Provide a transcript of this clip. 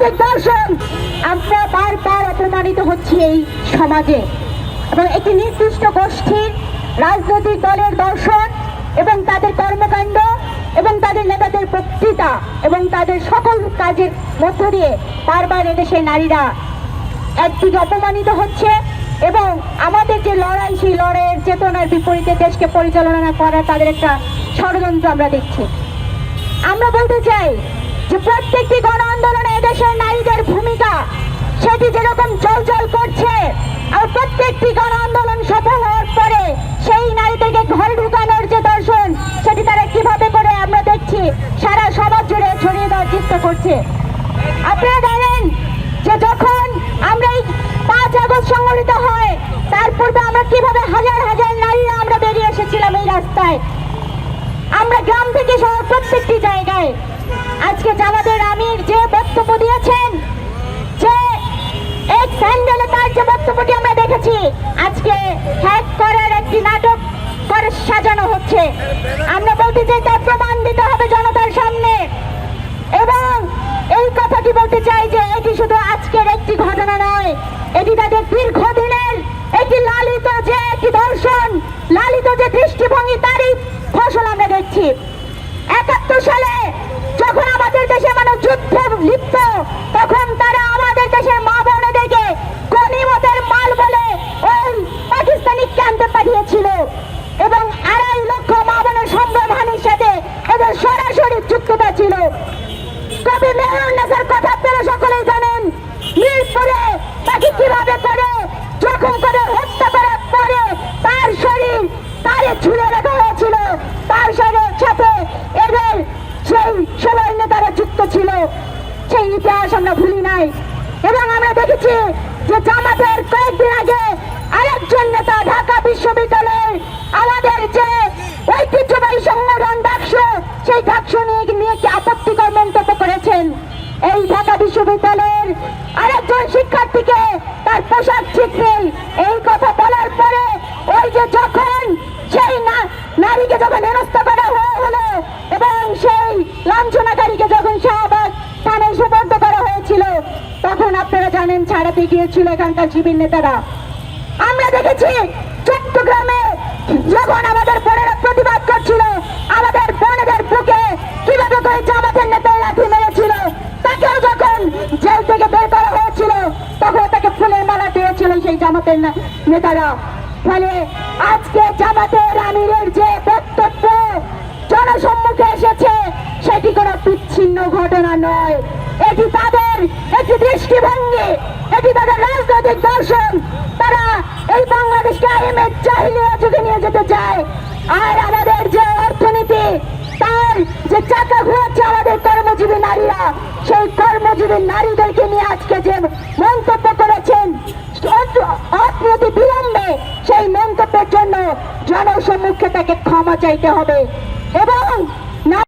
রাজনৈতিক দর্শন আমরা বারবার অপমানিত হচ্ছি এই সমাজে, এবং একটি নির্দিষ্ট গোষ্ঠীর রাজনৈতিক দলের দর্শন এবং তাদের কর্মকাণ্ড এবং তাদের নেতাদের বক্তৃতা এবং তাদের সকল কাজের মধ্য দিয়ে বারবার এদেশের নারীরা একদিকে অপমানিত হচ্ছে এবং আমাদের যে লড়াই, সেই লড়াইয়ের চেতনার বিপরীতে দেশকে পরিচালনা করার তাদের একটা ষড়যন্ত্র আমরা দেখছি। আমরা বলতে চাই যে প্রত্যেকটি গণ আন্দোলনে এদেশের নারীদের ভূমিকা সেটি যেরকম জল করছে, আর প্রত্যেকটি গণ আন্দোলন সফল হওয়ার পরে সেই নারীদেরকে ঘরে ঢুকানোর যে দর্শন সেটি তারা কিভাবে করে আমরা দেখছি সারা সমাজ জুড়ে ছড়িয়ে দেওয়ার চেষ্টা করছে। আপনারা জানেন যে যখন আমরা এই 5 আগস্ট সংগঠিত হয় তার পূর্বে আমরা কিভাবে হাজার হাজার নারীরা আমরা বেরিয়ে এসেছিলাম এই রাস্তায়, আমরা গ্রাম থেকে শহর প্রত্যেকটি জায়গায়। আজকে জামাতের আমির যে বক্তব্য দিয়েছেন, যে এক স্যান্ডেলে তার যে বক্তব্যটি আমরা দেখেছি, আজকে হ্যাক করার একটি নাটক করে সাজানো হচ্ছে। আমরা বলতে চাই তার প্রমাণ দিতে হবে জনতার সামনে, এবং এই কথাটি বলতে চাই যে এটি শুধু আজকের একটি ঘটনা নয়, এটি তাদের দীর্ঘদিনের একটি লালিত যে একটি দর্শন, লালিত যে দৃষ্টিভঙ্গি, তারই ফসল আমরা দেখছি। 71 সালে যখন আমাদের দেশের মানুষ যুদ্ধে লিপ্ত, তখন তারা আমাদের দেশের মা বোনেদেরকে গনিমতের মাল বলে ওই পাকিস্তানি ক্যাম্পে পাঠিয়েছিল, এবং 2.5 লক্ষ মা বোনের সম্ভ্রমহানির সাথে এদের সরাসরি যুক্ততা ছিল। কবি মেহরুন্নেছার কথা আপনারা সকলেই জানেন, মিরপুরে তাকে কিভাবে করে জখম করে হত্যা করার পরে তার শরীর তারে ঝুলে রাখা হয়েছিল, তার শরীরের সাথে এদের সেই সবাই নেতারা যুক্ত ছিল। সেই ইতিহাস আমরা ভুলি নাই। এবং আমরা দেখেছি যে জামাতের কয়েকদিন আগে আরেকজন নেতা ঢাকা বিশ্ববিদ্যালয়ের আমাদের যে ঐতিহ্যবাহী সংগঠন ডাকসু, সেই ডাকসু নিয়ে কি আপত্তিকর মন্তব্য করেছেন। এই ঢাকা বিশ্ববিদ্যালয়ের আরেকজন শিক্ষার্থীকে তার পোশাক ঠিক নেই, এই কথা বলার পরে ওই যে যখন সেই নারীকে যখন হেনস্থা করা হলো এবং সেই লাঞ্ছনাকারীকে যখন শাহবাগ থানায় সুপর্দ করা হয়েছিল, তখন আপনারা জানেন ছাড়াতে গিয়েছিল এখানকার শিবির নেতারা। আমরা দেখেছি চট্টগ্রামে যখন আমাদের বোনেরা প্রতিবাদ করছিল, আমাদের বোনেদের বুকে কিভাবে করে জামাতের নেতারা লাঠি মেরেছিল, তাকেও যখন জেল থেকে বের করা হয়েছিল তখন তাকে ফুলের মালা দিয়েছিল সেই জামাতের নেতারা। ফলে আজকে জামাতের আমিরের যে বক্তব্য জনসম্মুখে এসেছে সেটি কোনো বিচ্ছিন্ন ঘটনা নয়, এটি তাদের একটি দৃষ্টিভঙ্গি, এটি তাদের রাজনৈতিক দর্শন। তারা এই বাংলাদেশকে আইএমএর জাহিলিয়া যুগে নিয়ে যেতে চায়। আর আমাদের যে অর্থনীতি, তার যে চাকা ঘুরাচ্ছে আমাদের কর্মজীবী নারীরা, সেই কর্মজীবী নারীদেরকে নিয়ে আজকে যে মন্তব্য করেছেন অপ্রতি বিলম্বে, সেই মন্তব্যের জন্য জনসম্মুখে তাকে ক্ষমা চাইতে হবে। এবং